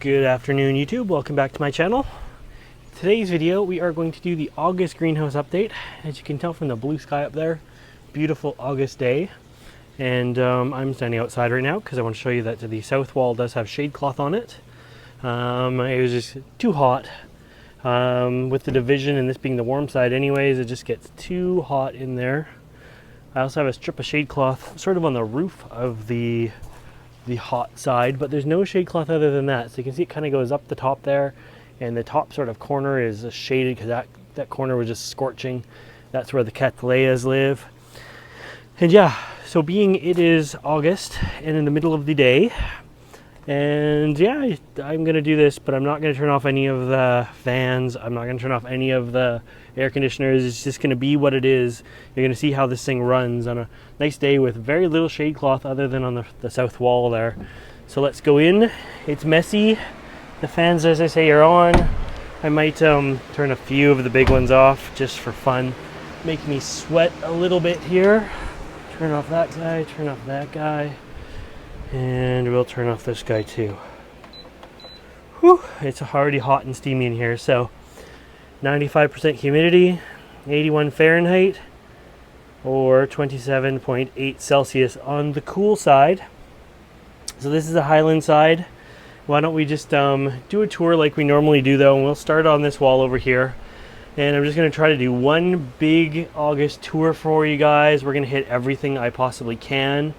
Good afternoon, YouTube. Welcome back to my channel. Today's video we are going to do the August greenhouse update. As you can tell from the blue sky up there, beautiful August day. And I'm standing outside right now because I want to show you that the south wall does have shade cloth on it. It was just too hot. With the division and this being the warm side anyways, it just gets too hot in there. I also have a strip of shade cloth sort of on the roof of the hot side, but there's no shade cloth other than that. So you can see it kind of goes up the top there, and the top sort of corner is shaded because that corner was just scorching. That's where the cattleyas live. And yeah, so being it is August and in the middle of the day, and yeah, I'm gonna do this, but I'm not gonna turn off any of the fans. I'm not gonna turn off any of the air conditioners. It's just gonna be what it is. You're gonna see how this thing runs on a nice day with very little shade cloth other than on the south wall there. So let's go in. It's messy. The fans, as I say, are on. I might turn a few of the big ones off just for fun. Make me sweat a little bit here. Turn off that guy, turn off that guy. And we'll turn off this guy too. Whew, it's already hot and steamy in here. So 95% humidity, 81 Fahrenheit, or 27.8 Celsius on the cool side. So this is the Highland side. Why don't we just do a tour like we normally do though, and we'll start on this wall over here. And I'm just going to try to do one big August tour for you guys. We're going to hit everything I possibly can.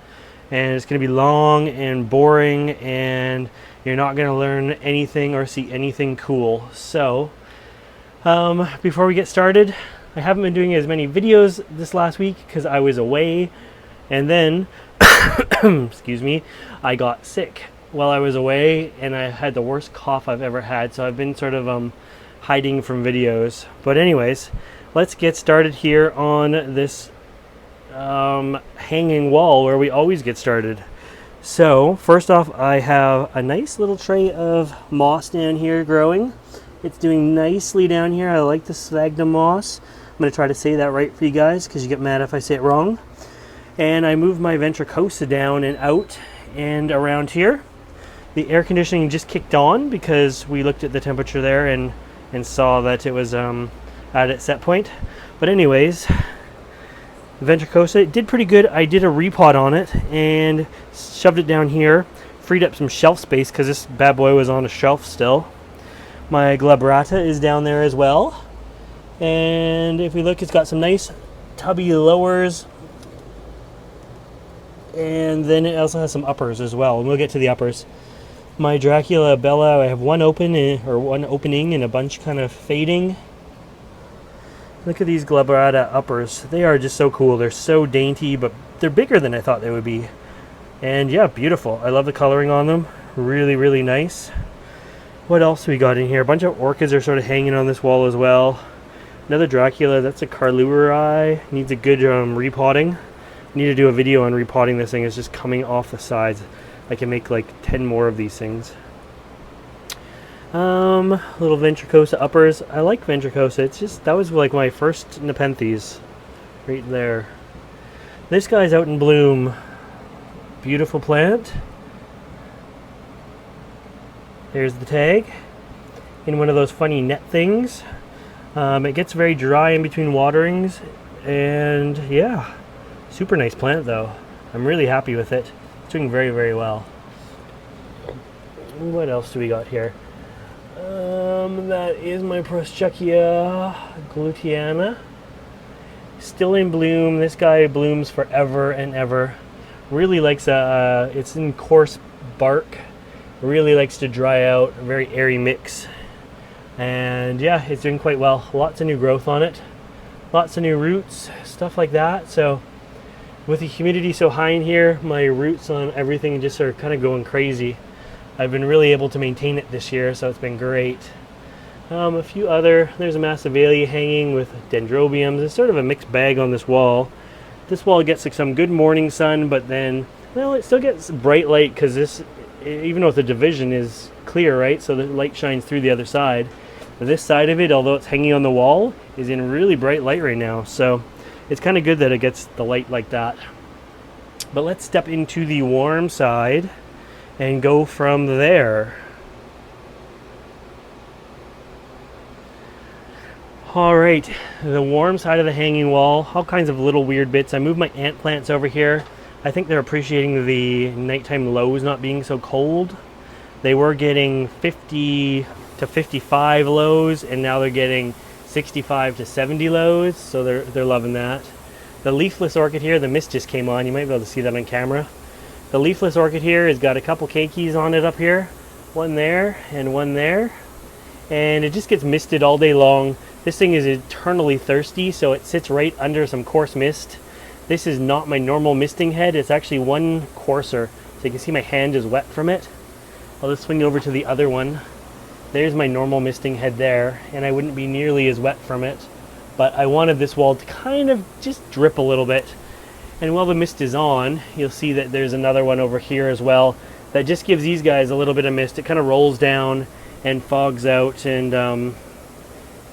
And it's going to be long and boring, and you're not going to learn anything or see anything cool. So before we get started, I haven't been doing as many videos this last week because I was away, and then excuse me, I got sick while I was away, and I had the worst cough I've ever had, so I've been sort of hiding from videos. But anyways, let's get started here on this hanging wall where we always get started. So first off, I have a nice little tray of moss down here growing. It's doing nicely down here. I like the sphagnum moss. I'm going to try to say that right for you guys because you get mad if I say it wrong. And I moved my ventricosa down and out and around here. The air conditioning just kicked on because we looked at the temperature there and saw that it was at its set point. But anyways, ventricosa, it did pretty good. I did a repot on it and shoved it down here, freed up some shelf space because this bad boy was on a shelf still. My glabrata is down there as well, and if we look, it's got some nice tubby lowers, and then it also has some uppers as well, and we'll get to the uppers. My Dracula Bella, I have one opening and a bunch kind of fading. Look at these glabrata uppers. They are just so cool. They're so dainty, but they're bigger than I thought they would be. And yeah, beautiful. I love the coloring on them. Really, really nice. What else we got in here? A bunch of orchids are sort of hanging on this wall as well. Another Dracula. That's a Carlurii. Needs a good repotting. I need to do a video on repotting this thing. It's just coming off the sides. I can make like 10 more of these things. Little ventricosa uppers. I like ventricosa. It's just, that was like my first Nepenthes right there. This guy's out in bloom. Beautiful plant. There's the tag in one of those funny net things. It gets very dry in between waterings, and yeah, super nice plant though. I'm really happy with it. It's doing very, very well. What else do we got here? That is my Proschukia glutiana. Still in bloom. This guy blooms forever and ever. Really likes it's in coarse bark. Really likes to dry out. A very airy mix. And yeah, it's doing quite well. Lots of new growth on it. Lots of new roots, stuff like that. So with the humidity so high in here, my roots on everything just are kind of going crazy. I've been really able to maintain it this year, so it's been great. A few other, there's a Massavelia hanging with dendrobiums. It's sort of a mixed bag on this wall. This wall gets like some good morning sun, but then, well, it still gets bright light because this, even though the division is clear, right? So the light shines through the other side. But this side of it, although it's hanging on the wall, is in really bright light right now. So it's kind of good that it gets the light like that. But let's step into the warm side and go from there. All right, the warm side of the hanging wall, all kinds of little weird bits. I moved my ant plants over here. I think they're appreciating the nighttime lows not being so cold. They were getting 50 to 55 lows, and now they're getting 65 to 70 lows, so they're loving that. The leafless orchid here, the mist just came on. You might be able to see that on camera. The leafless orchid here has got a couple keikis on it up here. One there and one there. And it just gets misted all day long. This thing is eternally thirsty, so it sits right under some coarse mist. This is not my normal misting head. It's actually one coarser. So you can see my hand is wet from it. I'll just swing over to the other one. There's my normal misting head there, and I wouldn't be nearly as wet from it. But I wanted this wall to kind of just drip a little bit. And while the mist is on, you'll see that there's another one over here as well that just gives these guys a little bit of mist. It kind of rolls down and fogs out, and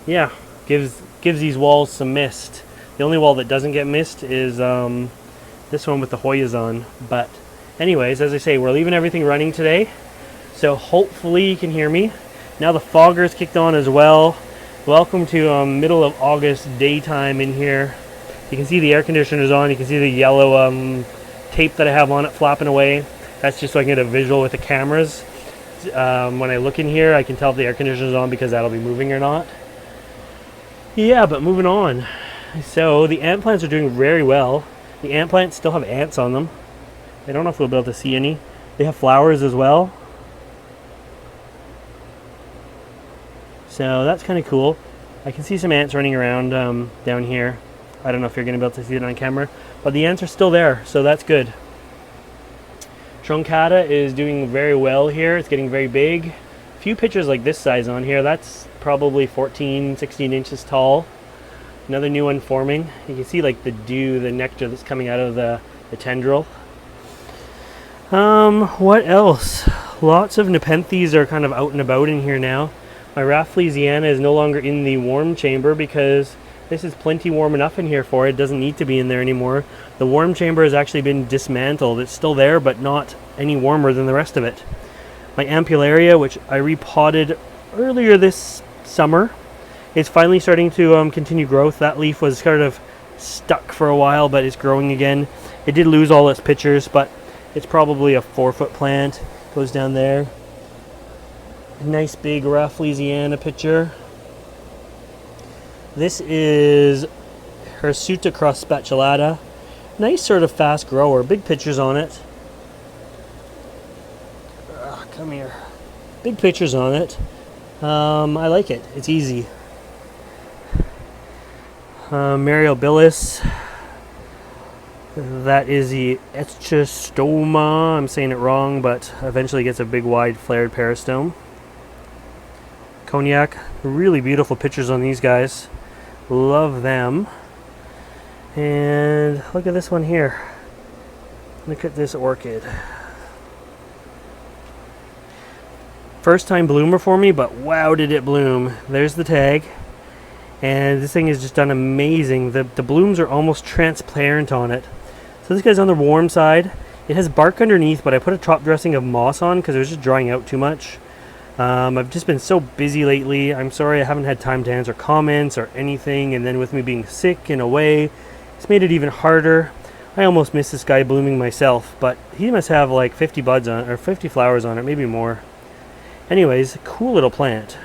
yeah, gives these walls some mist. The only wall that doesn't get mist is this one with the Hoyas on. But anyways, as I say, we're leaving everything running today, so hopefully you can hear me. Now the fogger's kicked on as well. Welcome to middle of August daytime in here. You can see the air conditioner's on. You can see the yellow tape that I have on it flapping away. That's just so I can get a visual with the cameras. When I look in here, I can tell if the air conditioner's on because that'll be moving or not. Yeah, but moving on. So the ant plants are doing very well. The ant plants still have ants on them. I don't know if we'll be able to see any. They have flowers as well. So that's kind of cool. I can see some ants running around down here. I don't know if you're going to be able to see it on camera, but the ants are still there, so that's good. Truncata is doing very well here. It's getting very big. A few pictures like this size on here. That's probably 14, 16 inches tall. Another new one forming. You can see like the dew, the nectar that's coming out of the tendril. What else? Lots of Nepenthes are kind of out and about in here now. My Rafflesiana is no longer in the warm chamber because this is plenty warm enough in here for it. It doesn't need to be in there anymore. The warm chamber has actually been dismantled. It's still there, but not any warmer than the rest of it. My Ampullaria, which I repotted earlier this summer, is finally starting to continue growth. That leaf was kind of stuck for a while, but it's growing again. It did lose all its pitchers, but it's probably a 4-foot plant. Goes down there. A nice big Rafflesiana pitcher. This is Hirsuta cross spatulata. Nice sort of fast grower. Big pitchers on it. Come here. Big pitchers on it. I like it. It's easy. Mariobilis. That is the Echistoma. I'm saying it wrong, but eventually gets a big wide flared peristome. Cognac. Really beautiful pictures on these guys. Love them. And look at this one here. Look at this orchid. First time bloomer for me, but wow, did it bloom. There's the tag. And this thing has just done amazing. The blooms are almost transparent on it. So this guy's on the warm side. It has bark underneath, but I put a top dressing of moss on because it was just drying out too much. I've just been so busy lately. I'm sorry I haven't had time to answer comments or anything, and then with me being sick and away, it's made it even harder. I almost missed this guy blooming myself, but he must have like 50 buds on it, or 50 flowers on it, maybe more. Anyways, cool little plant.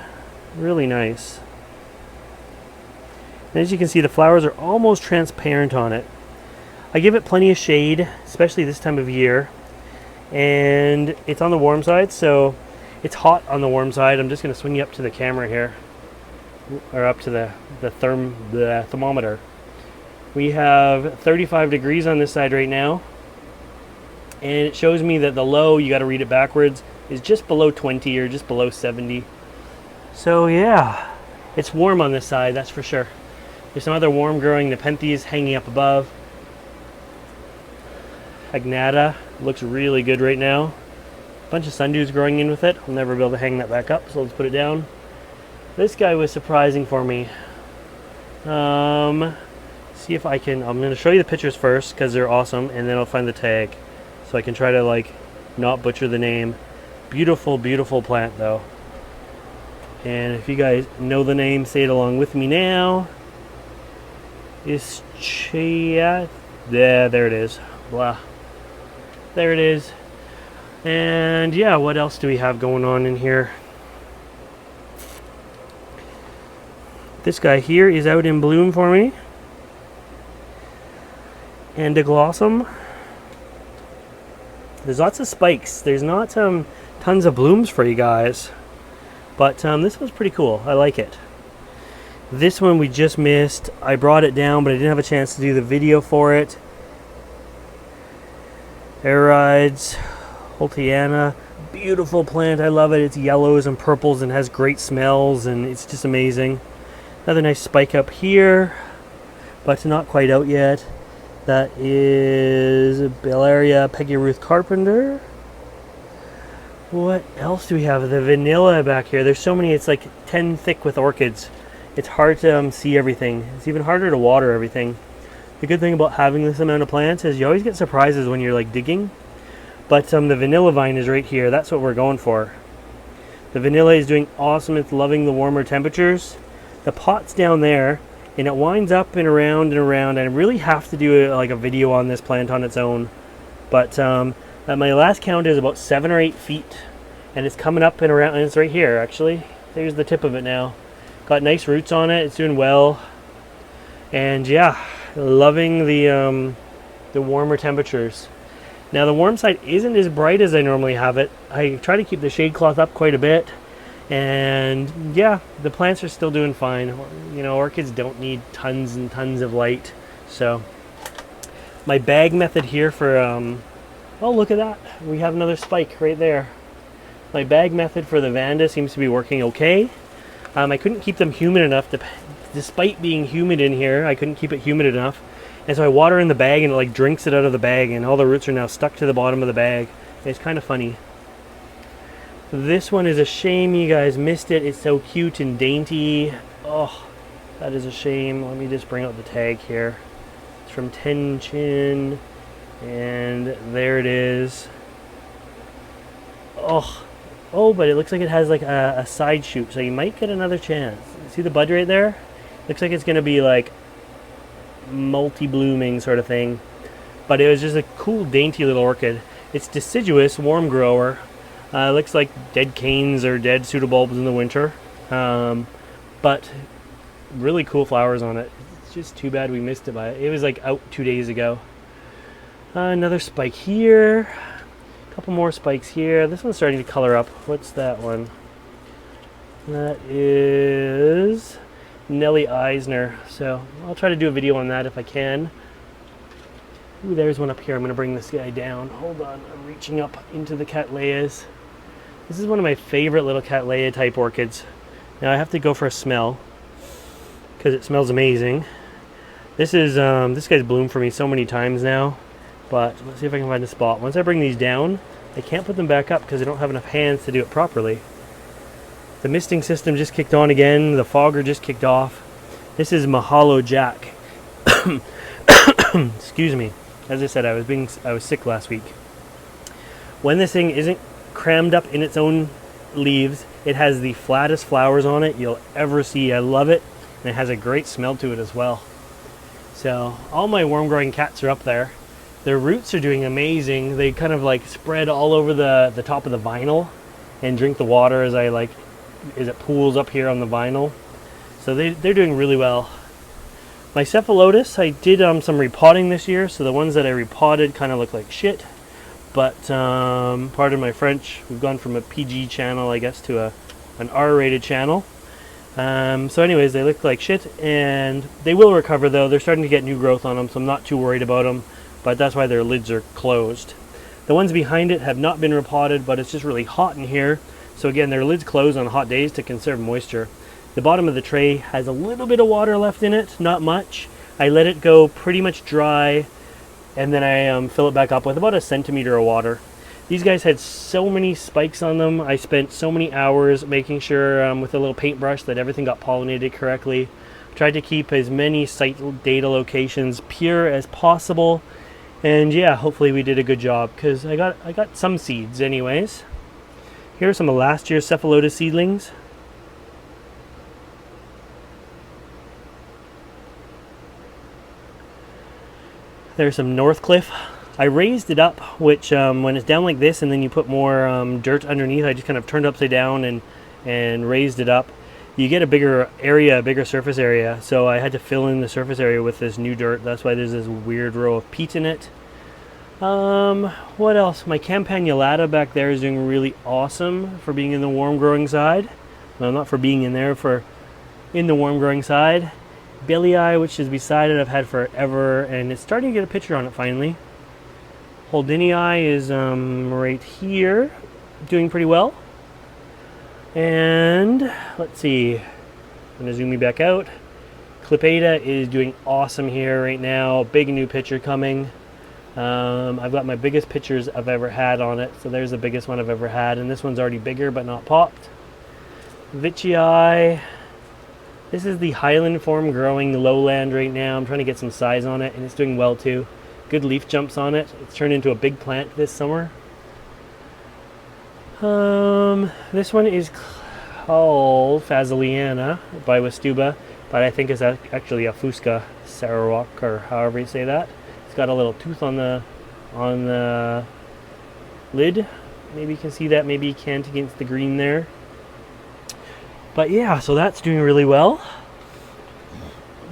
Really nice. And as you can see, the flowers are almost transparent on it. I give it plenty of shade, especially this time of year. And it's on the warm side, so it's hot on the warm side. I'm just going to swing you up to the camera here, or up to the thermometer. We have 35 degrees on this side right now, and it shows me that the low, you got to read it backwards, is just below 20 or just below 70. So yeah, it's warm on this side, that's for sure. There's some other warm growing Nepenthes hanging up above. Agnata looks really good right now. Bunch of sundews growing in with it. I'll never be able to hang that back up, so let's put it down. This guy was surprising for me. See if I can, I'm going to show you the pictures first because they're awesome, and then I'll find the tag so I can try to like not butcher the name. Beautiful, beautiful plant though. And if you guys know the name, say it along with me now. Ischia. Yeah, there it is. Blah. There it is. And yeah, what else do we have going on in here? This guy here is out in bloom for me. Andiglossum. There's lots of spikes. There's not tons of blooms for you guys. But this one's pretty cool. I like it. This one we just missed. I brought it down, but I didn't have a chance to do the video for it. Arides, Holtiana. Beautiful plant. I love it. It's yellows and purples and has great smells, and it's just amazing. Another nice spike up here, but not quite out yet. That is Bellaria Peggy Ruth Carpenter. What else do we have? The vanilla back here. There's so many. It's like 10 thick with orchids. It's hard to see everything. It's even harder to water everything. The good thing about having this amount of plants is you always get surprises when you're like digging. But the vanilla vine is right here. That's what we're going for. The vanilla is doing awesome. It's loving the warmer temperatures. The pot's down there, and it winds up and around and around. And I really have to do like a video on this plant on its own. But at my last count is about 7 or 8 feet, and it's coming up and around. And it's right here, actually. There's the tip of it now. Got nice roots on it. It's doing well, and yeah, loving the warmer temperatures. Now the warm side isn't as bright as I normally have it. I try to keep the shade cloth up quite a bit. And yeah, the plants are still doing fine. You know, orchids don't need tons and tons of light. So my bag method here for oh, look at that, we have another spike right there. My bag method for the Vanda seems to be working okay. I couldn't keep them humid enough despite being humid in here. I couldn't keep it humid enough, and so I water in the bag and it like drinks it out of the bag, and all the roots are now stuck to the bottom of the bag. It's kind of funny. This one is a shame you guys missed it. It's so cute and dainty. Oh, that is a shame. Let me just bring out the tag here. It's from Tenchin, and there it is. Oh, but it looks like it has like a side shoot, so you might get another chance. See the bud right there? Looks like it's going to be like multi-blooming sort of thing. But it was just a cool, dainty little orchid. It's deciduous, warm grower. Looks like dead canes or dead pseudobulbs in the winter. But really cool flowers on it. It's just too bad we missed it by it. It was like out 2 days ago. Another spike here. A couple more spikes here. This one's starting to color up. What's that one? That is Nellie Eisner. So I'll try to do a video on that if I can. Ooh, there's one up here. I'm going to bring this guy down. Hold on. I'm reaching up into the Cattleyas. This is one of my favorite little Cattleya type orchids. Now I have to go for a smell because it smells amazing. This is this guy's bloomed for me so many times now, but let's see if I can find a spot. Once I bring these down, I can't put them back up because I don't have enough hands to do it properly. The misting system just kicked on again. The fogger just kicked off. This is Mahalo Jack. Excuse me. As I said, I was sick last week. When this thing isn't crammed up in its own leaves, it has the flattest flowers on it you'll ever see. I love it, and it has a great smell to it as well. So all my worm growing cats are up there. Their roots are doing amazing. They kind of like spread all over the top of the vinyl and drink the water as it pools up here on the vinyl. So they're doing really well. My cephalotus, I did some repotting this year, so the ones that I repotted kind of look like shit. But pardon my French, we've gone from a PG channel, I guess, to an R-rated channel. So anyways, they look like shit, and they will recover though. They're starting to get new growth on them, so I'm not too worried about them. But that's why their lids are closed. The ones behind it have not been repotted, but it's just really hot in here. So again, their lids close on hot days to conserve moisture. The bottom of the tray has a little bit of water left in it, not much. I let it go pretty much dry, and then I fill it back up with about 1 centimeter of water. These guys had so many spikes on them. I spent so many hours making sure with a little paintbrush that everything got pollinated correctly. Tried to keep as many site data locations pure as possible. And yeah, hopefully we did a good job, because I got some seeds anyways. Here are some of last year's cephalotus seedlings. There's some Northcliffe. I raised it up, which when it's down like this and then you put more dirt underneath, I just kind of turned it upside down and raised it up. You get a bigger area, a bigger surface area. So I had to fill in the surface area with this new dirt. That's why there's this weird row of peat in it. What else? My Campanulata back there is doing really awesome for being in the warm growing side. Well, not for being in there, for in the warm growing side. Bellii, which is beside it, I've had forever, and it's starting to get a picture on it finally. Holdinii is right here, doing pretty well. And let's see, I'm gonna zoom you back out. Clipeta is doing awesome here right now. Big new picture coming. I've got my biggest pictures I've ever had on it, so there's the biggest one I've ever had, and this one's already bigger but not popped. Vichii. This is the Highland form growing lowland right now. I'm trying to get some size on it, and it's doing well too. Good leaf jumps on it. It's turned into a big plant this summer. This one is called Phasiliana by Westuba, but I think it's actually a Fusca Sarawak, or however you say that. It's got a little tooth on the lid. Maybe you can see that, maybe you can't against the green there. But yeah, so that's doing really well.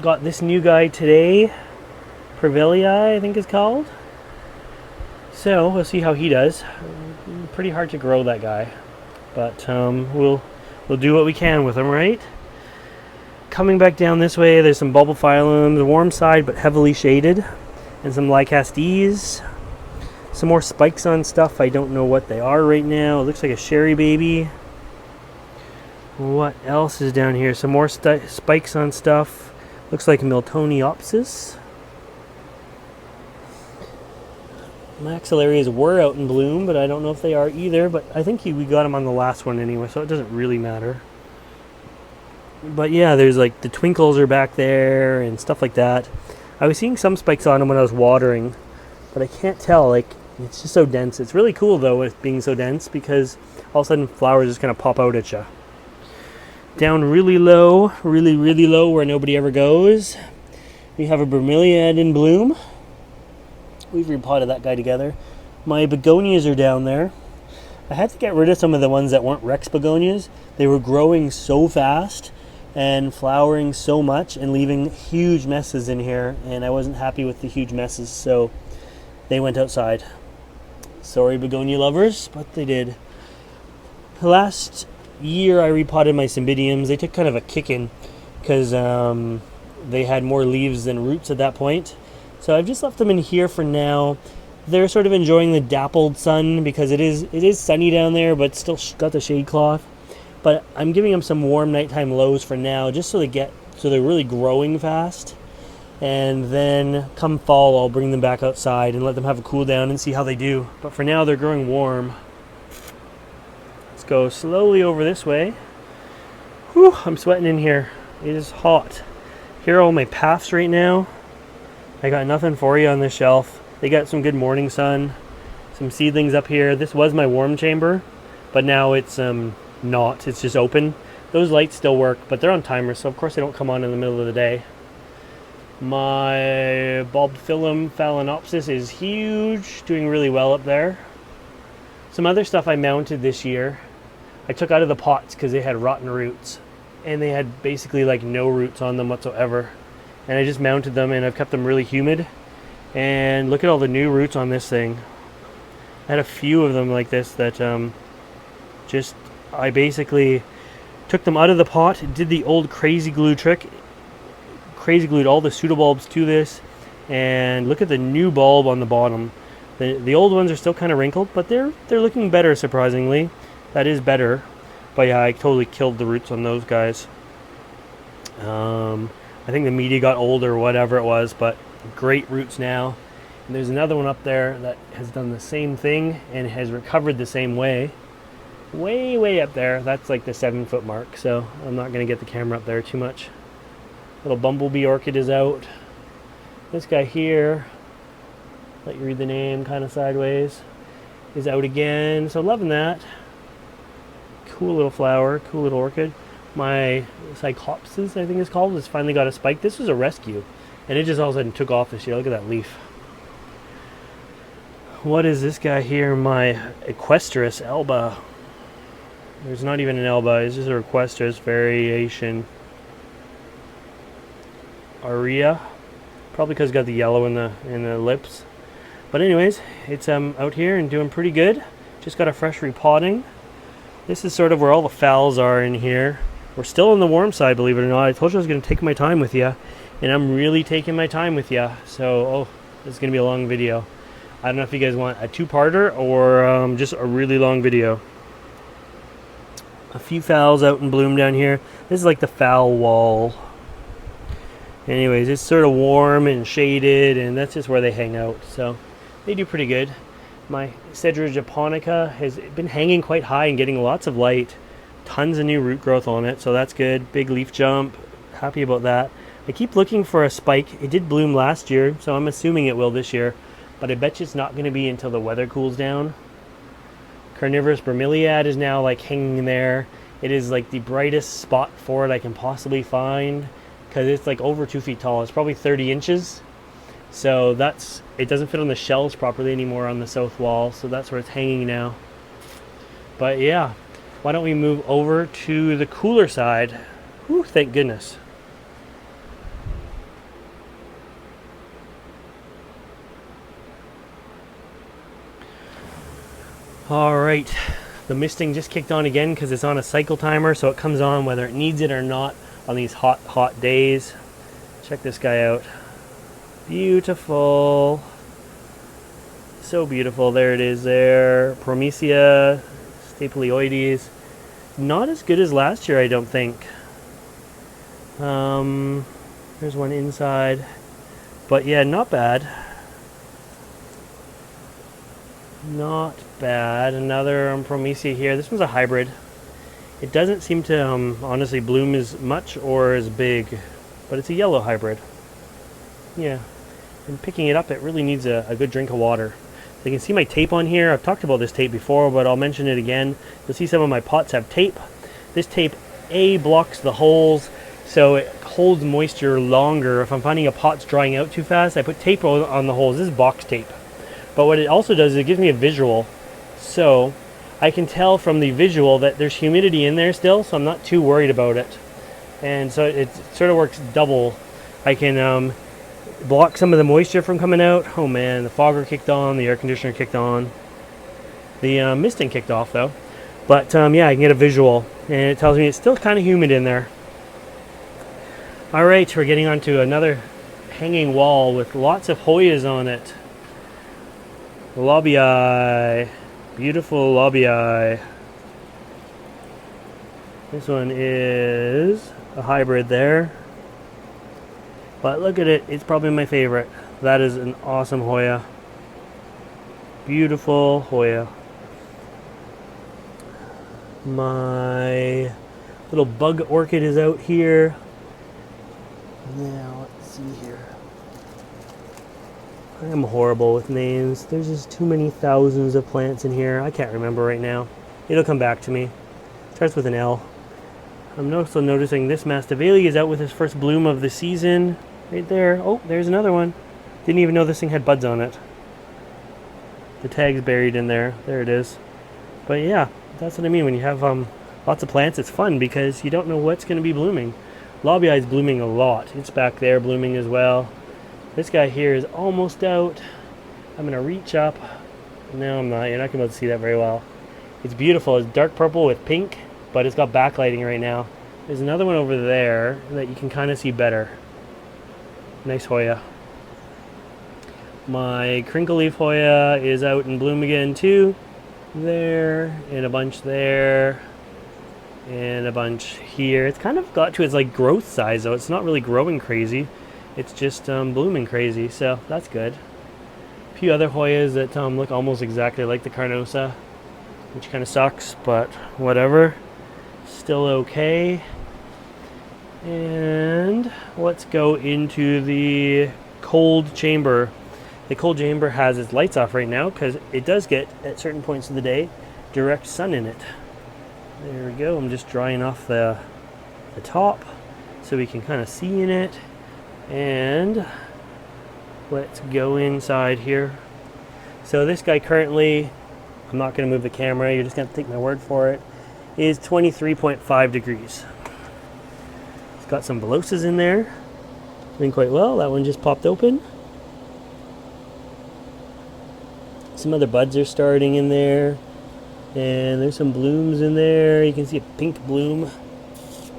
Got this new guy today, Prevelii, I think it's called. So we'll see how he does. Pretty hard to grow that guy, but we'll do what we can with him, right? Coming back down this way, there's some Bulbophyllum, the warm side but heavily shaded, and some Lycastes. Some more spikes on stuff. I don't know what they are right now. It looks like a Sherry Baby. What else is down here? Some more spikes on stuff. Looks like Miltoniopsis. Maxillarias were out in bloom, but I don't know if they are either. But I think we got them on the last one anyway, so it doesn't really matter. But yeah, there's like the twinkles are back there and stuff like that. I was seeing some spikes on them when I was watering, but I can't tell. Like, it's just so dense. It's really cool though, with being so dense, because all of a sudden flowers just kind of pop out at you. Down really low, really low, where nobody ever goes, we have a bromeliad in bloom. We've repotted that guy together. My begonias are down there. I had to get rid of some of the ones that weren't Rex begonias. They were growing so fast and flowering so much and leaving huge messes in here, and I wasn't happy with the huge messes, so they went outside. Sorry, begonia lovers, but they did. Last year I repotted my cymbidiums. They took kind of a kicking because they had more leaves than roots at that point. So I've just left them in here for now. They're sort of enjoying the dappled sun because it is sunny down there, but still got the shade cloth. But I'm giving them some warm nighttime lows for now, just so they're really growing fast. And then come fall, I'll bring them back outside and let them have a cool down and see how they do. But for now, they're growing warm. Let's go slowly over this way. Whew, I'm sweating in here. It is hot. Here are all my paths right now. I got nothing for you on this shelf. They got some good morning sun. Some seedlings up here. This was my warm chamber, but now it's not. It's just open. Those lights still work, but they're on timers, so of course they don't come on in the middle of the day. My Bulbophyllum phalaenopsis is huge, doing really well up there. Some other stuff I mounted this year, I took out of the pots because they had rotten roots, and they had basically like no roots on them whatsoever. And I just mounted them, and I've kept them really humid. And look at all the new roots on this thing. I had a few of them like this that I basically took them out of the pot, did the old crazy glue trick, crazy glued all the pseudobulbs to this, and look at the new bulb on the bottom. The old ones are still kind of wrinkled, but they're looking better, surprisingly. That is better. But yeah, I totally killed the roots on those guys. I think the media got old or whatever it was, but great roots now. And there's another one up there that has done the same thing and has recovered the same way. Way up there. That's like the 7-foot mark, so I'm not going to get the camera up there too much. Little bumblebee orchid is out. This guy here, let you read the name kind of sideways, is out again. So loving that. Cool little flower, cool little orchid. My Cyclopsis, I think it's called, has finally got a spike. This was a rescue, and it just all of a sudden took off this year. Look at that leaf. What is this guy here? My equestrus Elba. There's not even an Elba, it's just a equestrus variation. Aria. Probably because it's got the yellow in the lips. But anyways, it's out here and doing pretty good. Just got a fresh repotting. This is sort of where all the fowls are in here. We're still on the warm side, believe it or not. I told you I was going to take my time with you, and I'm really taking my time with you. So, this is going to be a long video. I don't know if you guys want a two-parter or just a really long video. A few fowls out in bloom down here. This is like the fowl wall. Anyways, it's sort of warm and shaded, and that's just where they hang out. So, they do pretty good. My Cedra japonica has been hanging quite high and getting lots of light. Tons of new root growth on it, so that's good. Big leaf jump. Happy about that. I keep looking for a spike. It did bloom last year, so I'm assuming it will this year. But I bet you it's not going to be until the weather cools down. Carnivorous bromeliad is now like hanging there. It is like the brightest spot for it I can possibly find, because it's like over 2 feet tall. It's probably 30 inches. So it doesn't fit on the shelves properly anymore on the south wall, so that's where it's hanging now. But yeah, why don't we move over to the cooler side? Whew, thank goodness. All right, the misting just kicked on again because it's on a cycle timer, so it comes on whether it needs it or not on these hot days. Check this guy out. Beautiful. So beautiful. There it is there. Promisia stapleoides. Not as good as last year, I don't think. There's one inside. But yeah, not bad. Not bad. Another Promisia here. This one's a hybrid. It doesn't seem to honestly bloom as much or as big, but it's a yellow hybrid. Yeah. And picking it up, it really needs a good drink of water. You can see my tape on here. I've talked about this tape before, but I'll mention it again. You'll see some of my pots have tape. This tape, blocks the holes, so it holds moisture longer. If I'm finding a pot's drying out too fast, I put tape on the holes. This is box tape. But what it also does is it gives me a visual. So I can tell from the visual that there's humidity in there still, so I'm not too worried about it. And so it sort of works double. I can block some of the moisture from coming out. Oh man, the fogger kicked on, the air conditioner kicked on. The misting kicked off though. But yeah, I can get a visual, and it tells me it's still kind of humid in there. Alright, we're getting onto another hanging wall with lots of Hoyas on it. Lobii. Beautiful lobii. This one is a hybrid there. But look at it, it's probably my favorite. That is an awesome Hoya. Beautiful Hoya. My little bug orchid is out here. Now, let's see here. I am horrible with names. There's just too many thousands of plants in here. I can't remember right now. It'll come back to me. Starts with an L. I'm also noticing this Masdevalli is out with his first bloom of the season. Right there. Oh, there's another one. Didn't even know this thing had buds on it. The tag's buried in there. There it is. But yeah, that's what I mean. When you have lots of plants, it's fun because you don't know what's going to be blooming. Lobii is blooming a lot. It's back there blooming as well. This guy here is almost out. I'm going to reach up. No, I'm not. You're not going to be able to see that very well. It's beautiful. It's dark purple with pink, but it's got backlighting right now. There's another one over there that you can kind of see better. Nice Hoya. My crinkle leaf Hoya is out in bloom again too. There, and a bunch there, and a bunch here. It's kind of got to its like growth size though. It's not really growing crazy. It's just blooming crazy, so that's good. A few other Hoyas that look almost exactly like the Carnosa, which kind of sucks, but whatever. Still okay. And let's go into the cold chamber. The cold chamber has its lights off right now because it does get, at certain points of the day, direct sun in it. There we go. I'm just drying off the top so we can kind of see in it. And let's go inside here. So this guy currently, I'm not going to move the camera, you're just going to take my word for it, is 23.5 degrees. It's got some velocias in there, doing quite well. That one just popped open. Some other buds are starting in there, and there's some blooms in there. You can see a pink bloom. Let's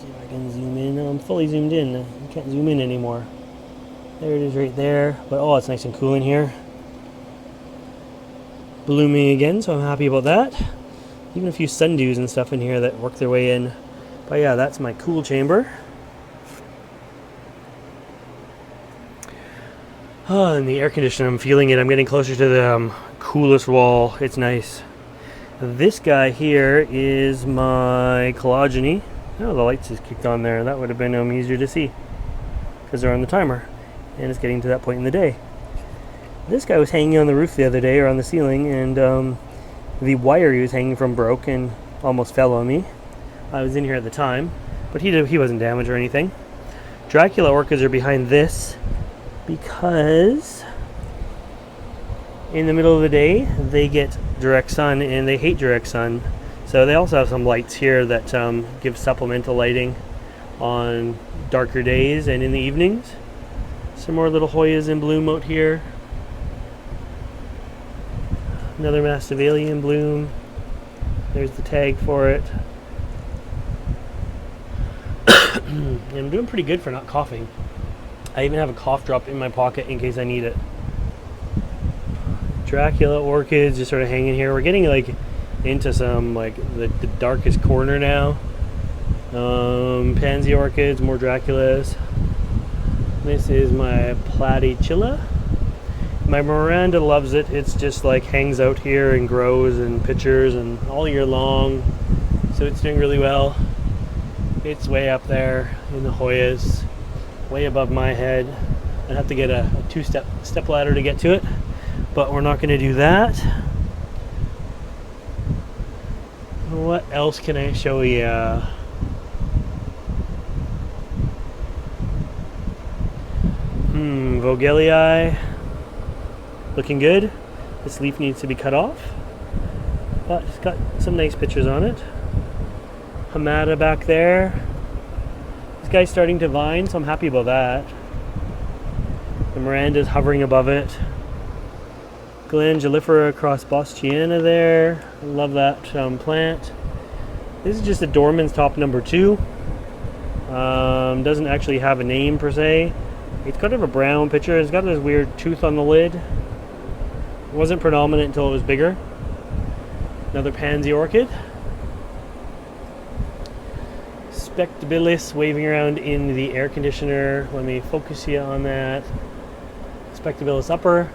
see if I can zoom in. No, I'm fully zoomed in. You can't zoom in anymore. There it is right there. But oh, it's nice and cool in here. Blooming again, so I'm happy about that. Even a few sundews and stuff in here that work their way in. But yeah, that's my cool chamber. Oh, and the air conditioner, I'm feeling it. I'm getting closer to the coolest wall. It's nice. This guy here is my collageney. Oh, the lights just kicked on there. That would have been easier to see because they're on the timer. And it's getting to that point in the day. This guy was hanging on the roof the other day, or on the ceiling, and the wire he was hanging from broke and almost fell on me. I was in here at the time, but he wasn't damaged or anything. Dracula orchids are behind this because in the middle of the day they get direct sun and they hate direct sun. So they also have some lights here that give supplemental lighting on darker days and in the evenings. Some more little Hoyas in bloom out here. Another Masdevallia in bloom. There's the tag for it. And I'm doing pretty good for not coughing. I even have a cough drop in my pocket in case I need it. Dracula orchids just sort of hanging here. We're getting like into some like the darkest corner now. Pansy orchids, more Draculas. This is my Platychilla. My Miranda loves it. It's just like hangs out here and grows in pictures and all year long. So it's doing really well. It's way up there in the Hoyas, way above my head. I'd have to get a two-step ladder to get to it, but we're not going to do that. What else can I show you? Vogelii, looking good. This leaf needs to be cut off, but it's got some nice pictures on it. Hamada back there. This guy's starting to vine, so I'm happy about that. The Miranda's hovering above it. Glandulifera across Boschiana there. I love that plant. This is just a Dorman's top number 2. Doesn't actually have a name per se. It's kind of a brown picture. It's got this weird tooth on the lid. It wasn't predominant until it was bigger. Another pansy orchid. Spectabilis waving around in the air conditioner. Let me focus you on that. Spectabilis upper.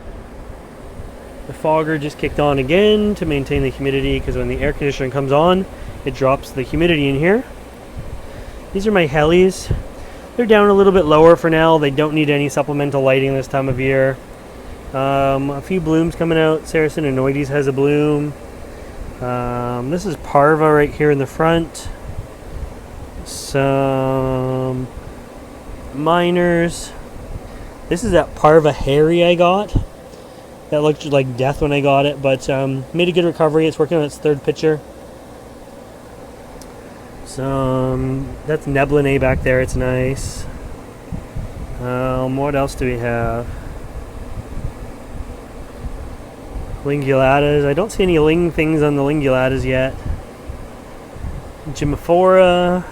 The fogger just kicked on again to maintain the humidity, because when the air conditioner comes on, it drops the humidity in here. These are my Hellies. They're down a little bit lower for now. They don't need any supplemental lighting this time of year. A few blooms coming out. Saracenoides has a bloom. This is Parva right here in the front. Some minors. This is that Parva hairy I got. That looked like death when I got it, but made a good recovery. It's working on its third pitcher. That's Neblinae back there. It's nice. What else do we have? Lingulatas. I don't see any ling things on the Lingulatas yet. Gymophora.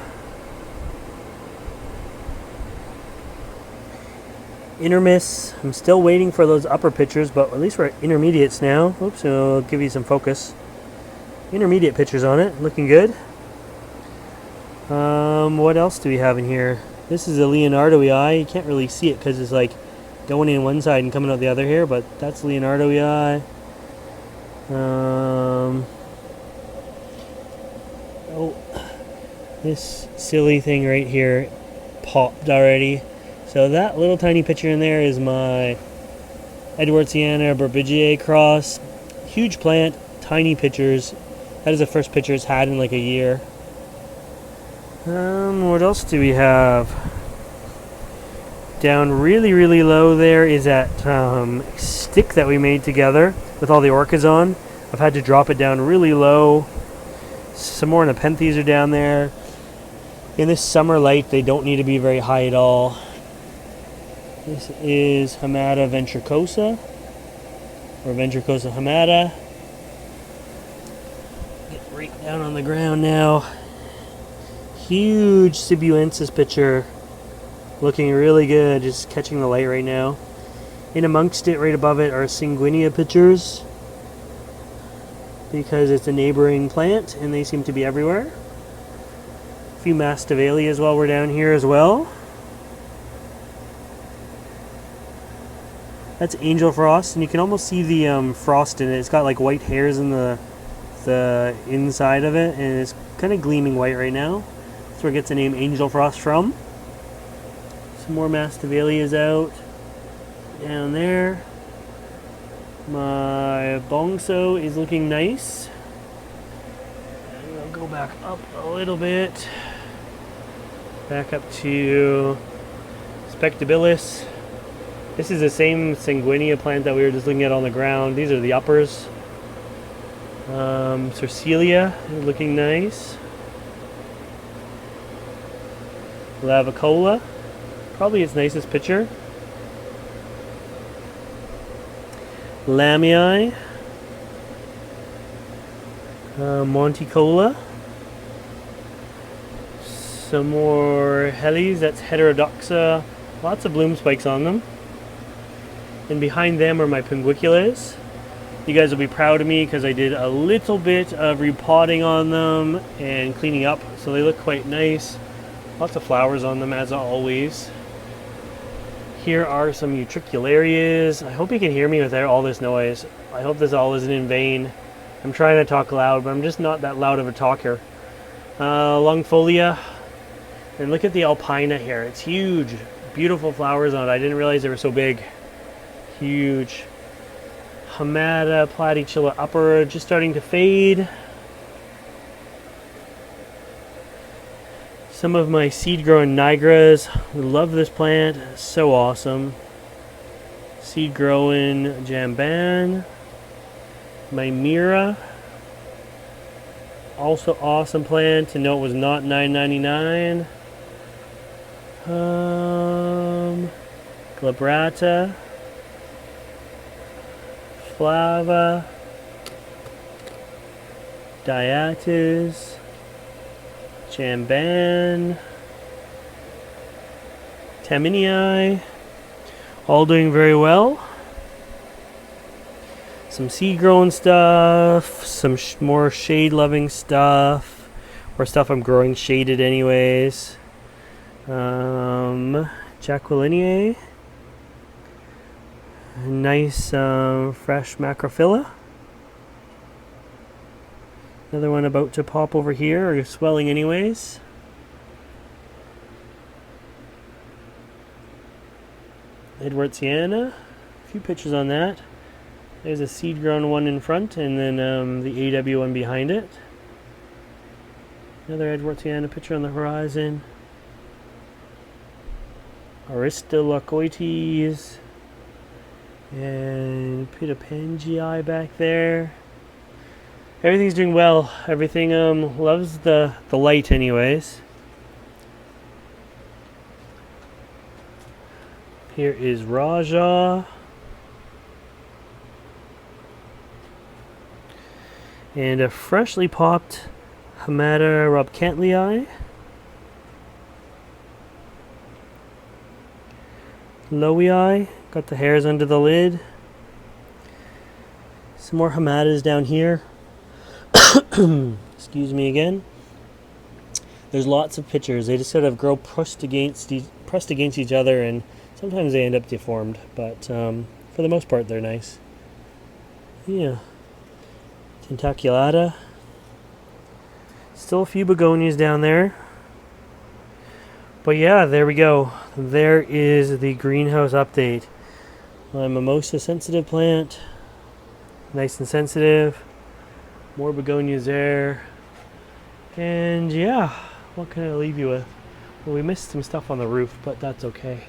Intermiss. I'm still waiting for those upper pitchers, but at least we're at intermediates now. Oops, I'll give you some focus. Intermediate pitchers on it. Looking good. What else do we have in here? This is a Leonardoi. You can't really see it because it's like going in one side and coming out the other here, but that's Leonardoi. Oh, this silly thing right here popped already. So that little tiny picture in there is my Edwardsiana Burbigiae cross. Huge plant, tiny pictures. That is the first picture it's had in like a year. What else do we have? Down really low there is that stick that we made together with all the orchids on. I've had to drop it down really low. Some more Nepenthes are down there. In this summer light, they don't need to be very high at all. This is Hamada ventricosa, or ventricosa hamada. Get right down on the ground now. Huge Sibuensis picture. Looking really good, just catching the light right now. In amongst it, right above it, are Sanguinea pictures, because it's a neighboring plant and they seem to be everywhere. A few Masdevallias while we're down here as well. That's Angel Frost, and you can almost see the frost in it. It's got like white hairs in the inside of it, and it's kind of gleaming white right now. That's where it gets the name Angel Frost from. Some more Masdevallias out down there. My bongso is looking nice. And I'll go back up a little bit. Back up to Spectabilis. This is the same Sanguinea plant that we were just looking at on the ground. These are the uppers. Cercelia looking nice. Lavicola, probably its nicest picture. Lamii, Monticola, some more Helis, that's Heterodoxa, lots of bloom spikes on them. And behind them are my Pinguiculas. You guys will be proud of me because I did a little bit of repotting on them and cleaning up, so they look quite nice. Lots of flowers on them as always. Here are some Utricularias. I hope you can hear me without all this noise. I hope this all isn't in vain. I'm trying to talk loud, but I'm just not that loud of a talker. Longfolia. And look at the Alpina here. It's huge. Beautiful flowers on it. I didn't realize they were so big. Huge. Hamada platychilla upper just starting to fade. Some of my seed-growing nigras. Love this plant. So awesome. Seed-growing jamban. My Mira. Also awesome plant. And no, it was not $9.99. Glabrata. Flava. Diatis. Jamban, Taminii, all doing very well. Some seed-grown stuff, some more shade-loving stuff, or stuff I'm growing shaded anyways. Jacquelineae, nice fresh macrophylla. Another one about to pop over here, or swelling anyways. Edwardsiana, a few pictures on that. There's a seed-grown one in front, and then the AW one behind it. Another Edwardsiana picture on the horizon. Aristolochoites. And Pitapangii back there. Everything's doing well. Everything loves the light anyways. Here is Raja. And a freshly popped Hamada robcantlii. Lowii, got the hairs under the lid. Some more Hamadas down here. Excuse me again. There's lots of pictures. They just sort of grow pressed against each other, and sometimes they end up deformed, but for the most part they're nice. Yeah. Tentaculata. Still a few begonias down there. But yeah, there we go. There is the greenhouse update. My mimosa sensitive plant. Nice and sensitive. More begonias there. And yeah, what can I leave you with? Well, we missed some stuff on the roof, but that's okay.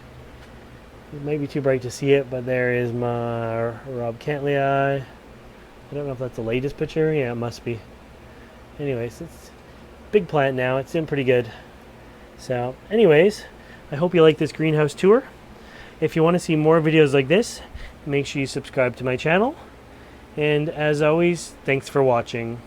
It might be too bright to see it, but there is my Rob Cantley. I don't know if that's the latest picture. Yeah, it must be. Anyways, it's a big plant now. It's doing pretty good. So anyways, I hope you like this greenhouse tour. If you want to see more videos like this, make sure you subscribe to my channel. And as always, thanks for watching.